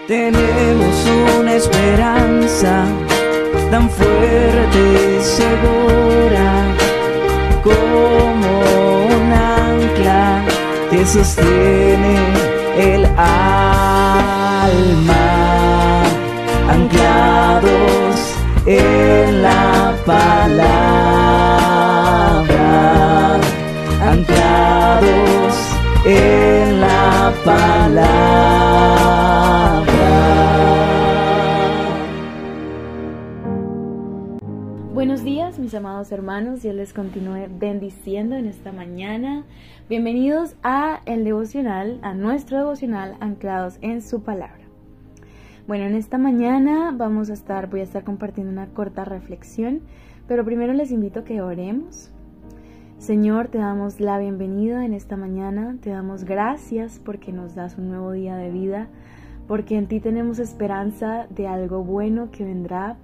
Tenemos una esperanza tan fuerte y segura como un ancla que sostiene el alma, anclados en la palabra, anclados en la palabra. Buenos días, mis amados hermanos, Dios les continúe bendiciendo en esta mañana. Bienvenidos a el devocional, a nuestro devocional anclados en su palabra. Bueno, en esta mañana voy a estar compartiendo una corta reflexión, pero primero les invito a que oremos. Señor, te damos la bienvenida en esta mañana, te damos gracias porque nos das un nuevo día de vida, porque en ti tenemos esperanza de algo bueno que vendrá,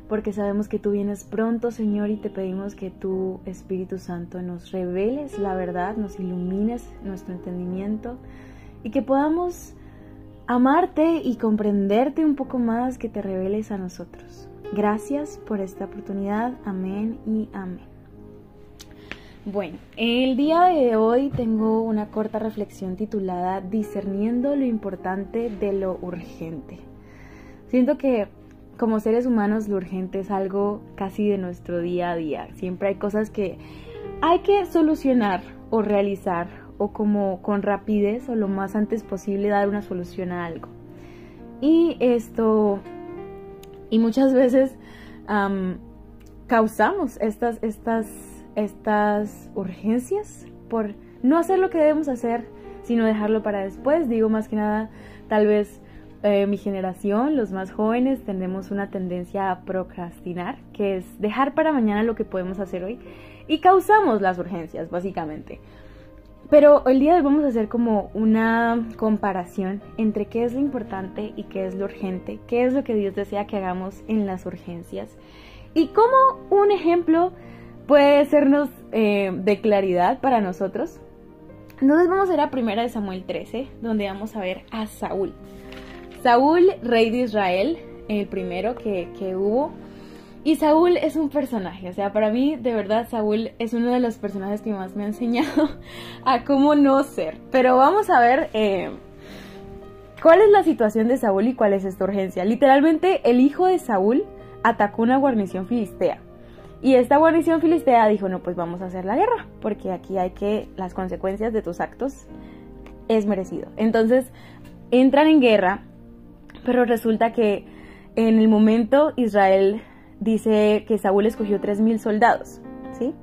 porque sabemos que tú vienes pronto, Señor, y te pedimos que tu Espíritu Santo nos reveles la verdad, nos ilumines nuestro entendimiento y que podamos amarte y comprenderte un poco más, que te reveles a nosotros. Gracias por esta oportunidad. Amén y amén. Bueno, el día de hoy tengo una corta reflexión titulada Discerniendo lo importante de lo urgente. Siento que como seres humanos lo urgente es algo casi de nuestro día a día. Siempre hay cosas que hay que solucionar o realizar, o como con rapidez o lo más antes posible dar una solución a algo. Y muchas veces causamos estas urgencias por no hacer lo que debemos hacer, sino dejarlo para después. Digo, más que nada, tal vez mi generación, los más jóvenes, tenemos una tendencia a procrastinar, que es dejar para mañana lo que podemos hacer hoy, y causamos las urgencias, básicamente. Pero el día de hoy vamos a hacer como una comparación entre qué es lo importante y qué es lo urgente, qué es lo que Dios desea que hagamos en las urgencias, y cómo un ejemplo puede sernos de claridad para nosotros. Entonces vamos a ir a 1 Samuel 13, donde vamos a ver a Saúl. Saúl, rey de Israel, el primero que hubo. Y Saúl es un personaje, o sea, para mí, de verdad, Saúl es uno de los personajes que más me ha enseñado a cómo no ser. Pero vamos a ver cuál es la situación de Saúl y cuál es esta urgencia. Literalmente, el hijo de Saúl atacó una guarnición filistea. Y esta guarnición filistea dijo, no, pues vamos a hacer la guerra, porque aquí las consecuencias de tus actos es merecido. Entonces, entran en guerra, pero resulta que en el momento Israel dice que Saúl escogió 3,000 soldados, ¿sí?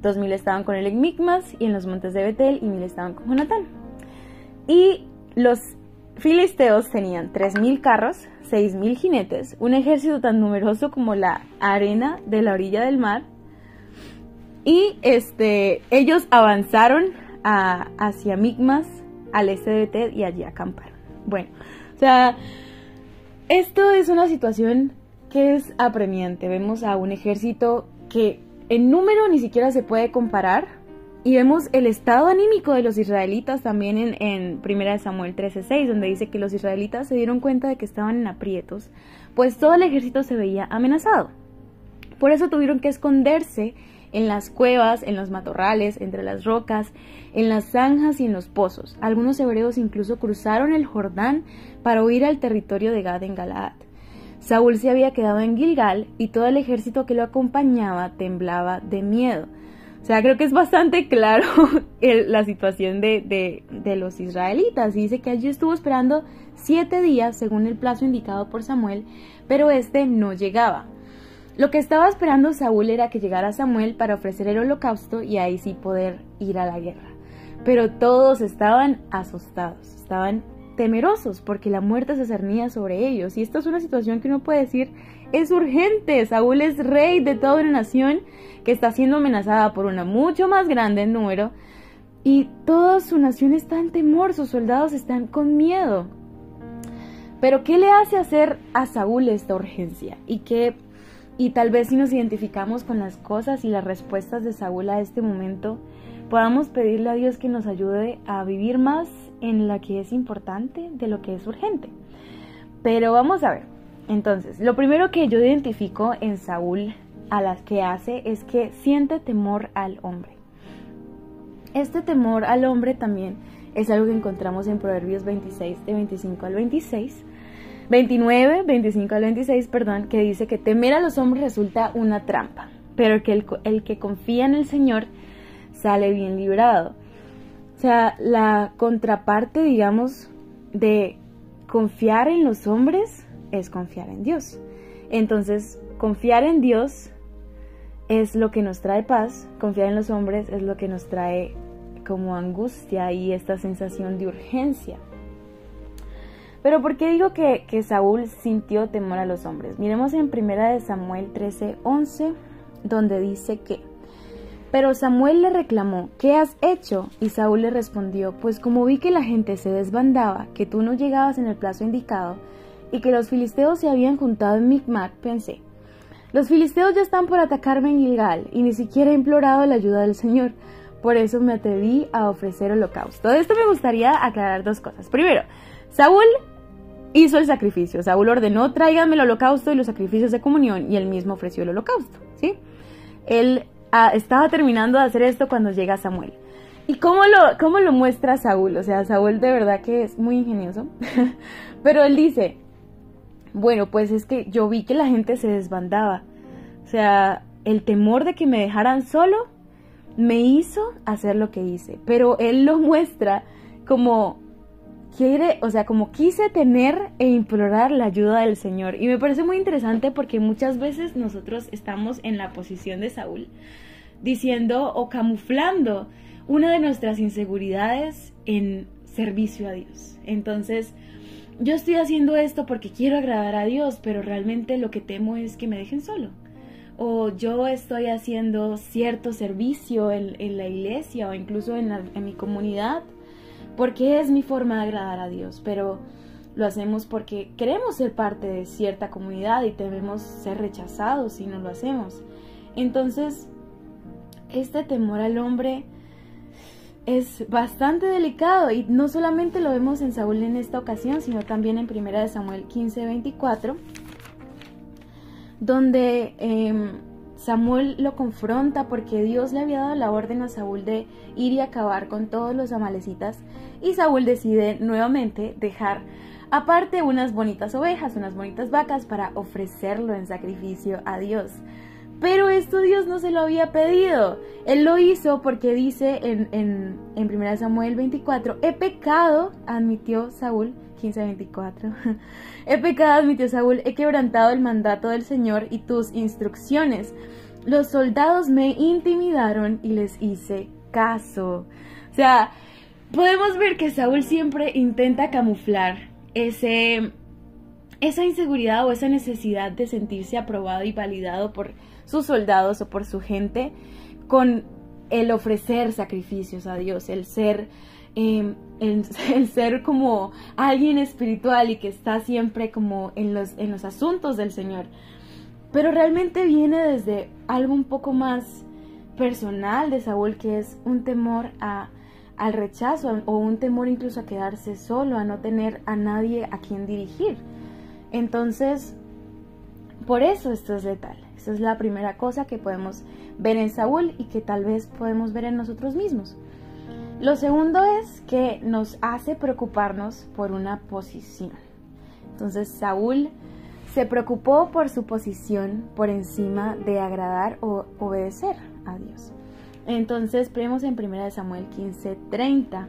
2,000 estaban con él en Micmas y en los montes de Betel, y 1,000 estaban con Jonatán. Y los filisteos tenían 3,000 carros, 6,000 jinetes, un ejército tan numeroso como la arena de la orilla del mar. Y ellos avanzaron hacia Micmas, al este de Betel, y allí acamparon. Bueno, o sea, esto es una situación que es apremiante. Vemos a un ejército que en número ni siquiera se puede comparar, y vemos el estado anímico de los israelitas también en 1 Samuel 13:6, donde dice que los israelitas se dieron cuenta de que estaban en aprietos, pues todo el ejército se veía amenazado. Por eso tuvieron que esconderse en las cuevas, en los matorrales, entre las rocas, en las zanjas y en los pozos. Algunos hebreos incluso cruzaron el Jordán para huir al territorio de Gad en Galaad. Saúl se había quedado en Gilgal y todo el ejército que lo acompañaba temblaba de miedo. O sea, creo que es bastante claro la situación de los israelitas. Dice que allí estuvo esperando 7 días según el plazo indicado por Samuel, pero no llegaba. Lo que estaba esperando Saúl era que llegara Samuel para ofrecer el holocausto y ahí sí poder ir a la guerra. Pero todos estaban asustados, estaban temerosos porque la muerte se cernía sobre ellos. Y esta es una situación que uno puede decir es urgente. Saúl es rey de toda una nación que está siendo amenazada por una mucho más grande en número, y toda su nación está en temor, sus soldados están con miedo. Pero ¿qué le hace hacer a Saúl esta urgencia? Y tal vez si nos identificamos con las cosas y las respuestas de Saúl a este momento, podamos pedirle a Dios que nos ayude a vivir más en lo que es importante de lo que es urgente. Pero vamos a ver. Entonces, lo primero que yo identifico en Saúl a las que hace es que siente temor al hombre. Este temor al hombre también es algo que encontramos en Proverbios 26, de 25 al 26. 29, 25 al 26, perdón, que dice que temer a los hombres resulta una trampa, pero que el que confía en el Señor sale bien librado. O sea, la contraparte, digamos, de confiar en los hombres es confiar en Dios. Entonces, confiar en Dios es lo que nos trae paz, confiar en los hombres es lo que nos trae como angustia y esta sensación de urgencia. Pero ¿por qué digo que Saúl sintió temor a los hombres? Miremos en 1 Samuel 13:11, donde dice que: pero Samuel le reclamó: ¿qué has hecho? Y Saúl le respondió: pues como vi que la gente se desbandaba, que tú no llegabas en el plazo indicado, y que los filisteos se habían juntado en Micmac, pensé: los filisteos ya están por atacarme en Gilgal, y ni siquiera he implorado la ayuda del Señor. Por eso me atreví a ofrecer holocausto. De esto me gustaría aclarar dos cosas. Primero, Saúl hizo el sacrificio. Saúl ordenó: tráiganme el holocausto y los sacrificios de comunión, y él mismo ofreció el holocausto, ¿sí? Él estaba terminando de hacer esto cuando llega Samuel. ¿Y cómo lo muestra Saúl? O sea, Saúl de verdad que es muy ingenioso. Pero él dice: bueno, pues es que yo vi que la gente se desbandaba. O sea, el temor de que me dejaran solo me hizo hacer lo que hice. Pero él lo muestra como como quise tener e implorar la ayuda del Señor. Y me parece muy interesante porque muchas veces nosotros estamos en la posición de Saúl, diciendo o camuflando una de nuestras inseguridades en servicio a Dios. Entonces, yo estoy haciendo esto porque quiero agradar a Dios, pero realmente lo que temo es que me dejen solo. O yo estoy haciendo cierto servicio en la iglesia o incluso en mi comunidad, porque es mi forma de agradar a Dios, pero lo hacemos porque queremos ser parte de cierta comunidad y tememos ser rechazados si no lo hacemos. Entonces, este temor al hombre es bastante delicado, y no solamente lo vemos en Saúl en esta ocasión, sino también en 1 Samuel 15:24, donde Samuel lo confronta porque Dios le había dado la orden a Saúl de ir y acabar con todos los amalecitas, y Saúl decide nuevamente dejar aparte unas bonitas ovejas, unas bonitas vacas para ofrecerlo en sacrificio a Dios. Pero esto Dios no se lo había pedido. Él lo hizo porque dice en 1 Samuel 24, he pecado, admitió Saúl, 15:24. He pecado, admitió Saúl, he quebrantado el mandato del Señor y tus instrucciones. Los soldados me intimidaron y les hice caso. O sea, podemos ver que Saúl siempre intenta camuflar esa inseguridad o esa necesidad de sentirse aprobado y validado por sus soldados o por su gente con el ofrecer sacrificios a Dios, el ser como alguien espiritual y que está siempre como en los asuntos del Señor. Pero realmente viene desde algo un poco más personal de Saúl, que es un temor al rechazo o un temor incluso a quedarse solo, a no tener a nadie a quien dirigir. Entonces, por eso esto es letal. Esta es la primera cosa que podemos ver en Saúl y que tal vez podemos ver en nosotros mismos. Lo segundo es que nos hace preocuparnos por una posición. Entonces Saúl se preocupó por su posición por encima de agradar o obedecer a Dios. Entonces vemos en 1 Samuel 15:30,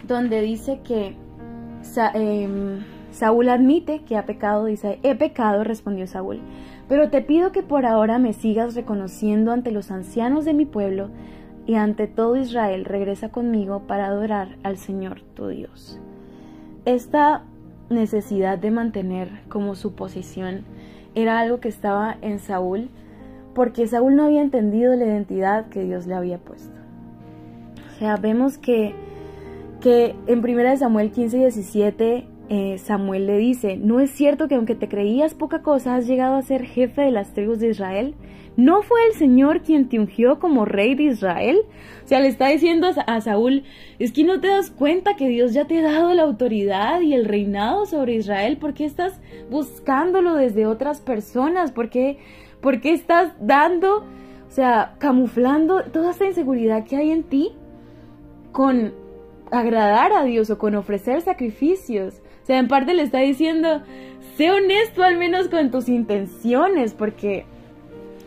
donde dice que Saúl admite que ha pecado. Dice: he pecado, respondió Saúl, pero te pido que por ahora me sigas reconociendo ante los ancianos de mi pueblo y ante todo Israel. Regresa conmigo para adorar al Señor tu Dios. Esta necesidad de mantener como su posición era algo que estaba en Saúl, porque Saúl no había entendido la identidad que Dios le había puesto. O sea, vemos que en 1 Samuel 15:17 Samuel le dice, ¿no es cierto que aunque te creías poca cosa, has llegado a ser jefe de las tribus de Israel? ¿No fue el Señor quien te ungió como rey de Israel? O sea, le está diciendo a Saúl, es que no te das cuenta que Dios ya te ha dado la autoridad y el reinado sobre Israel. ¿Por qué estás buscándolo desde otras personas? ¿Por qué estás dando, o sea, camuflando toda esta inseguridad que hay en ti con agradar a Dios o con ofrecer sacrificios? O sea, en parte le está diciendo, sé honesto al menos con tus intenciones, porque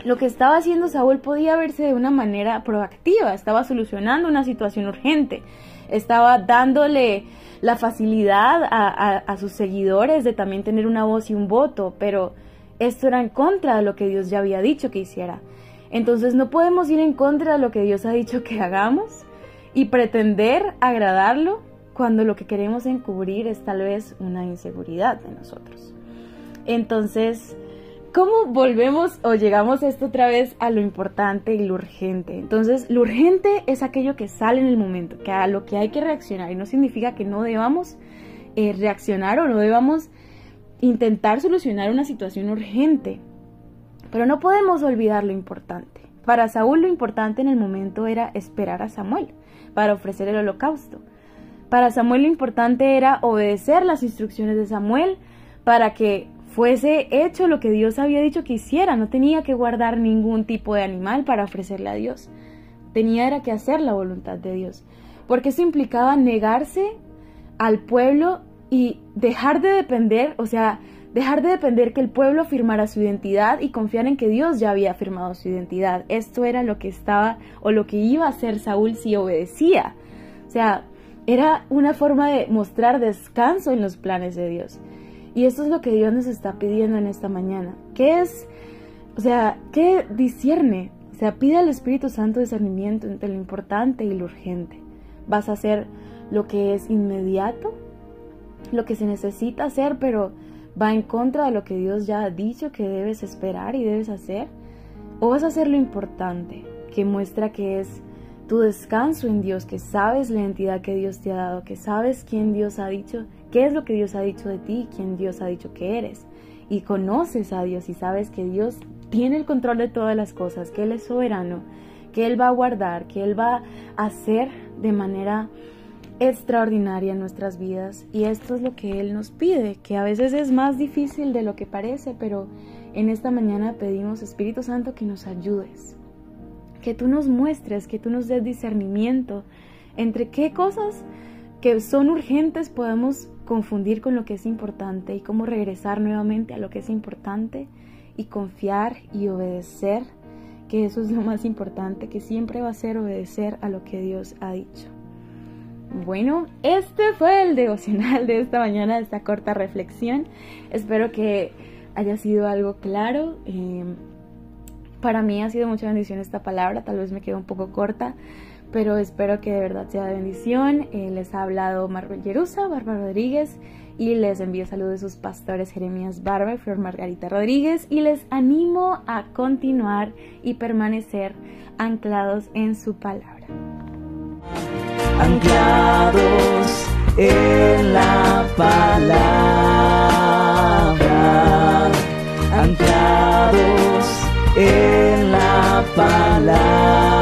lo que estaba haciendo Saúl podía verse de una manera proactiva, estaba solucionando una situación urgente, estaba dándole la facilidad a sus seguidores de también tener una voz y un voto, pero esto era en contra de lo que Dios ya había dicho que hiciera. Entonces no podemos ir en contra de lo que Dios ha dicho que hagamos y pretender agradarlo cuando lo que queremos encubrir es tal vez una inseguridad de nosotros. Entonces, ¿cómo volvemos o llegamos esto otra vez a lo importante y lo urgente? Entonces, lo urgente es aquello que sale en el momento, que a lo que hay que reaccionar, y no significa que no debamos reaccionar o no debamos intentar solucionar una situación urgente, pero no podemos olvidar lo importante. Para Saúl lo importante en el momento era esperar a Samuel para ofrecer el holocausto. Para Samuel lo importante era obedecer las instrucciones de Samuel para que fuese hecho lo que Dios había dicho que hiciera. No tenía que guardar ningún tipo de animal para ofrecerle a Dios. Era que hacer la voluntad de Dios. Porque eso implicaba negarse al pueblo y dejar de depender, o sea, dejar de depender que el pueblo firmara su identidad y confiar en que Dios ya había firmado su identidad. Esto era lo que estaba o lo que iba a hacer Saúl si obedecía. O sea, era una forma de mostrar descanso en los planes de Dios. Y esto es lo que Dios nos está pidiendo en esta mañana. ¿Qué es? O sea, ¿qué discierne? O sea, pide al Espíritu Santo discernimiento entre lo importante y lo urgente. ¿Vas a hacer lo que es inmediato? Lo que se necesita hacer, pero va en contra de lo que Dios ya ha dicho que debes esperar y debes hacer. ¿O vas a hacer lo importante, que muestra que es tu descanso en Dios, que sabes la identidad que Dios te ha dado, que sabes quién Dios ha dicho, qué es lo que Dios ha dicho de ti, quién Dios ha dicho que eres? Y conoces a Dios y sabes que Dios tiene el control de todas las cosas, que Él es soberano, que Él va a guardar, que Él va a hacer de manera extraordinaria en nuestras vidas. Y esto es lo que Él nos pide, que a veces es más difícil de lo que parece, pero en esta mañana pedimos, Espíritu Santo, que nos ayudes, que tú nos muestres, que tú nos des discernimiento entre qué cosas que son urgentes podemos confundir con lo que es importante y cómo regresar nuevamente a lo que es importante y confiar y obedecer, que eso es lo más importante, que siempre va a ser obedecer a lo que Dios ha dicho. Bueno, este fue el devocional de esta mañana, de esta corta reflexión. Espero que haya sido algo claro. Para mí ha sido mucha bendición esta palabra, tal vez me quedó un poco corta, pero espero que de verdad sea de bendición. Les ha hablado Marvel Jerusa, Bárbara Rodríguez, y les envío saludos de sus pastores Jeremías Barba y Flor Margarita Rodríguez, y les animo a continuar y permanecer anclados en su palabra. Anclados en la palabra, anclados en la palabra.